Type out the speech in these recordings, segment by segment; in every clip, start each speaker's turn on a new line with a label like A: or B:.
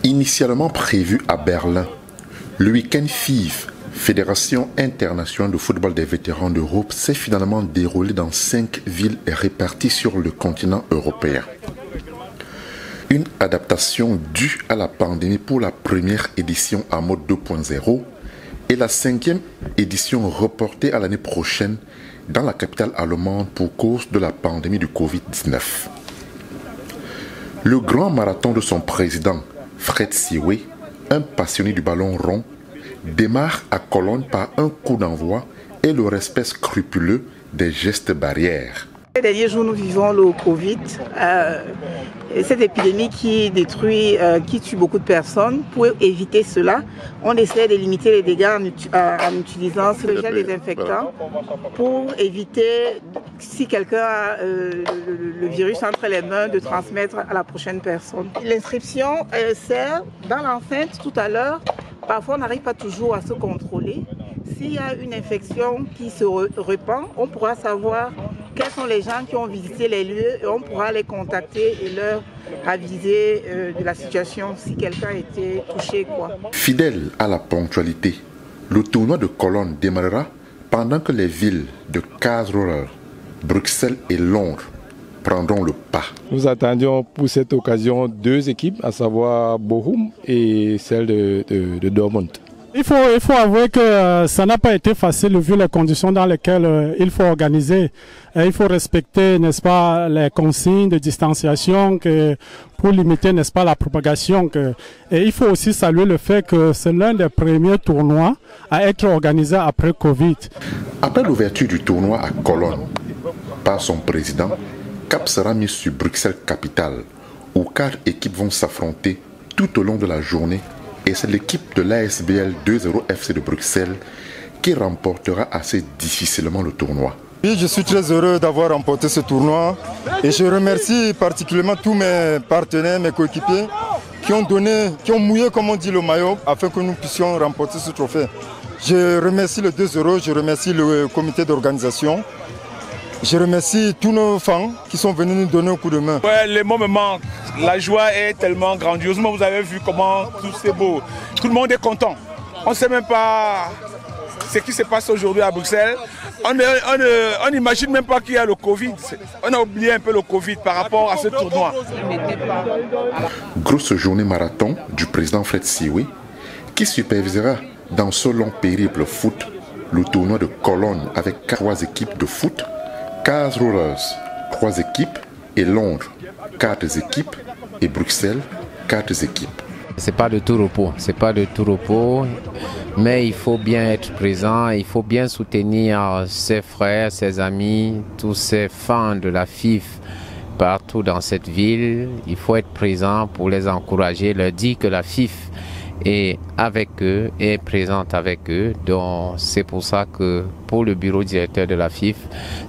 A: Initialement prévu à Berlin, le week-end FIV, Fédération internationale de football des vétérans d'Europe, s'est finalement déroulé dans 5 villes réparties sur le continent européen. Une adaptation due à la pandémie pour la première édition en mode 2.0 et la 5e édition reportée à l'année prochaine dans la capitale allemande pour cause de la pandémie du Covid-19. Le grand marathon de son président, Fred Siwe, un passionné du ballon rond, démarre à Cologne par un coup d'envoi et le respect scrupuleux des gestes barrières.
B: Ces derniers jours, nous vivons le Covid, cette épidémie qui détruit, qui tue beaucoup de personnes. Pour éviter cela, on essaie de limiter les dégâts en utilisant ce gel désinfectant pour éviter, si quelqu'un a le virus entre les mains, de transmettre à la prochaine personne. L'inscription sert dans l'enceinte tout à l'heure. Parfois, on n'arrive pas toujours à se contrôler. S'il y a une infection qui se répand, on pourra savoir quels sont les gens qui ont visité les lieux et on pourra les contacter et leur aviser de la situation si quelqu'un était touché.
A: Fidèle à la ponctualité, le tournoi de Cologne démarrera pendant que les villes de Karlsruhe, Bruxelles et Londres prendront le pas.
C: Nous attendions pour cette occasion 2 équipes, à savoir Bochum et celle de Dortmund.
D: Il faut avouer que ça n'a pas été facile vu les conditions dans lesquelles il faut organiser. Il faut respecter, n'est-ce pas, les consignes de distanciation pour limiter, n'est-ce pas, la propagation. Et il faut aussi saluer le fait que c'est l'un des premiers tournois à être organisé après Covid.
A: Après l'ouverture du tournoi à Cologne par son président, cap sera mis sur Bruxelles-Capitale, où 4 équipes vont s'affronter tout au long de la journée. Et c'est l'équipe de l'ASBL 2-0 FC de Bruxelles qui remportera assez difficilement le tournoi.
E: Oui, je suis très heureux d'avoir remporté ce tournoi et je remercie particulièrement tous mes partenaires, mes coéquipiers qui ont mouillé, comme on dit, le maillot afin que nous puissions remporter ce trophée. Je remercie le 2-0, je remercie le comité d'organisation. Je remercie tous nos fans qui sont venus nous donner un coup de main.
F: Ouais, les mots me manquent. La joie est tellement grandiosement. Vous avez vu comment tout c'est beau. Tout le monde est content. On ne sait même pas ce qui se passe aujourd'hui à Bruxelles. On n'imagine même pas qu'il y a le Covid. On a oublié un peu le Covid par rapport à ce tournoi.
A: Grosse journée marathon du président Fred Siwe qui supervisera dans ce long périple foot le tournoi de Cologne avec 3 équipes de foot. Karlsruhe, 3 équipes, et Londres, 4 équipes, et Bruxelles, 4 équipes.
G: C'est pas de tout repos, mais il faut bien être présent, il faut bien soutenir ses frères, ses amis, tous ces fans de la FIF partout dans cette ville. Il faut être présent pour les encourager, leur dire que la FIF est avec eux, est présente avec eux. Donc c'est pour ça que pour le bureau directeur de la FIF,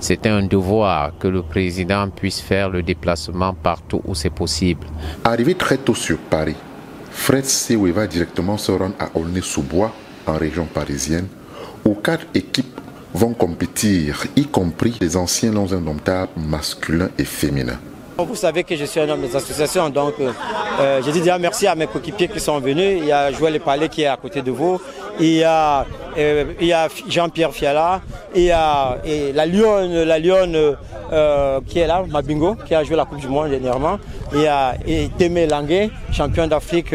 G: c'était un devoir que le président puisse faire le déplacement partout où c'est possible.
A: Arrivé très tôt sur Paris, Fred Siwe va directement se rendre à Aulnay-sous-Bois, en région parisienne, où 4 équipes vont compétir, y compris les anciens lions indomptables masculins et féminins.
H: Vous savez que je suis un homme des associations, donc je dis déjà merci à mes coéquipiers qui sont venus. Il y a Joël Lepalais qui est à côté de vous, il y a Jean-Pierre Fiala, il y a la Lionne qui est là, Mabingo, qui a joué la Coupe du Monde dernièrement. Il y a Témé Langué, champion d'Afrique,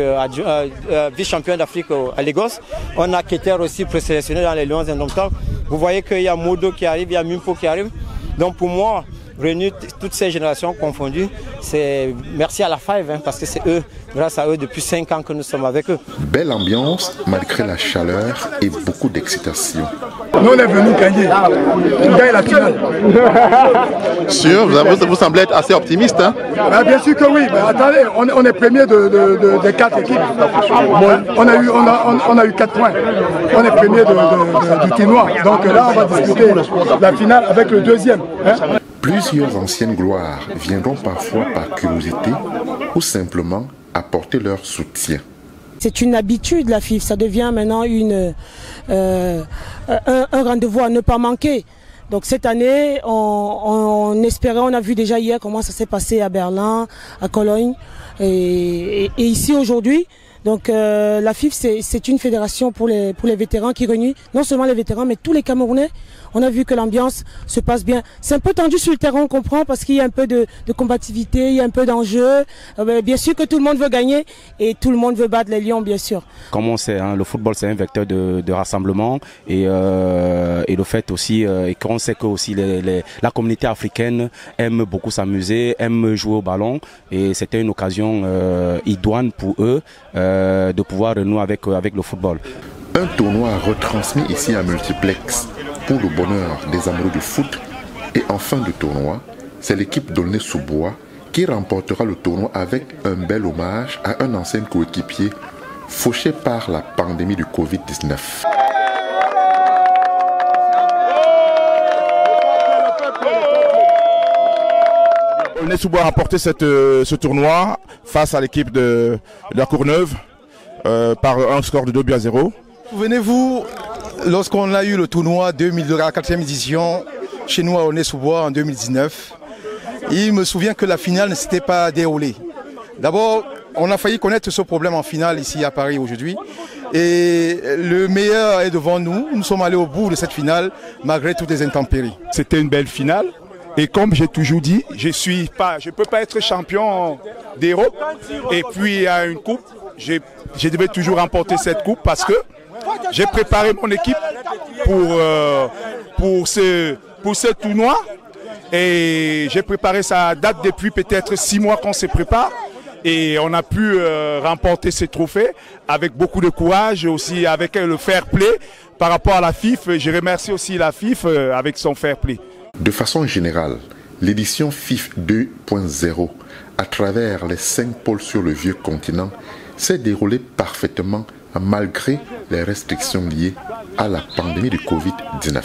H: vice-champion d'Afrique à Lagos. On a Keter aussi présélectionné dans les Lions indomptables. Vous voyez qu'il y a Modo qui arrive, il y a Mimpo qui arrive. Donc pour moi, réunir toutes ces générations confondues, c'est merci à la Five, parce que c'est eux, grâce à eux, depuis 5 ans que nous sommes avec eux.
A: Belle ambiance, malgré la chaleur et beaucoup d'excitation.
I: Nous, on est venus gagner. On gagne la finale.
A: Sûr, vous semblez être assez optimiste, hein?
I: Bien sûr que oui, mais attendez, on est premier des 4 équipes. Bon, on a eu 4 points. On est premier du tournoi. Donc là, on va discuter la finale avec le 2e. Hein?
A: Plusieurs anciennes gloires viendront parfois par curiosité ou simplement apporter leur soutien.
J: C'est une habitude, la FIF, ça devient maintenant un rendez-vous à ne pas manquer. Donc cette année, on espérait, on a vu déjà hier comment ça s'est passé à Berlin, à Cologne et ici aujourd'hui. Donc la FIF, c'est une fédération pour les vétérans qui réunit non seulement les vétérans, mais tous les Camerounais. On a vu que l'ambiance se passe bien. C'est un peu tendu sur le terrain, on comprend, parce qu'il y a un peu de combativité, il y a un peu d'enjeu. Bien sûr que tout le monde veut gagner et tout le monde veut battre les Lions, bien sûr.
K: Comme on sait, le football c'est un vecteur de rassemblement et le fait aussi, et qu'on sait que aussi la communauté africaine aime beaucoup s'amuser, aime jouer au ballon, et c'était une occasion idoine pour eux de pouvoir renouer avec le football.
A: Un tournoi retransmis ici à multiplex pour le bonheur des amoureux du foot. Et en fin de tournoi, c'est l'équipe d'Aulnay-sous-Bois qui remportera le tournoi avec un bel hommage à un ancien coéquipier fauché par la pandémie du Covid-19.
L: Aulnay-sous-Bois a remporté ce tournoi face à l'équipe de la Courneuve par un score de 2-0.
M: Souvenez-vous, lorsqu'on a eu le tournoi de la 4e édition chez nous à Aulnay-sous-Bois en 2019, il me souvient que la finale ne s'était pas déroulée. D'abord, on a failli connaître ce problème en finale ici à Paris aujourd'hui. Et le meilleur est devant nous. Nous sommes allés au bout de cette finale malgré toutes les intempéries.
L: C'était une belle finale. Et comme j'ai toujours dit, je ne peux pas être champion d'Europe. Et puis il y a une coupe. Je devais toujours remporter cette coupe parce que j'ai préparé mon équipe pour ce tournoi. Et j'ai préparé ça date depuis peut-être 6 mois qu'on se prépare. Et on a pu remporter ce trophée avec beaucoup de courage, aussi avec le fair play par rapport à la FIF. Je remercie aussi la FIF avec son fair play.
A: De façon générale, l'édition FIF 2.0, à travers les 5 pôles sur le vieux continent, s'est déroulée parfaitement malgré les restrictions liées à la pandémie du Covid-19.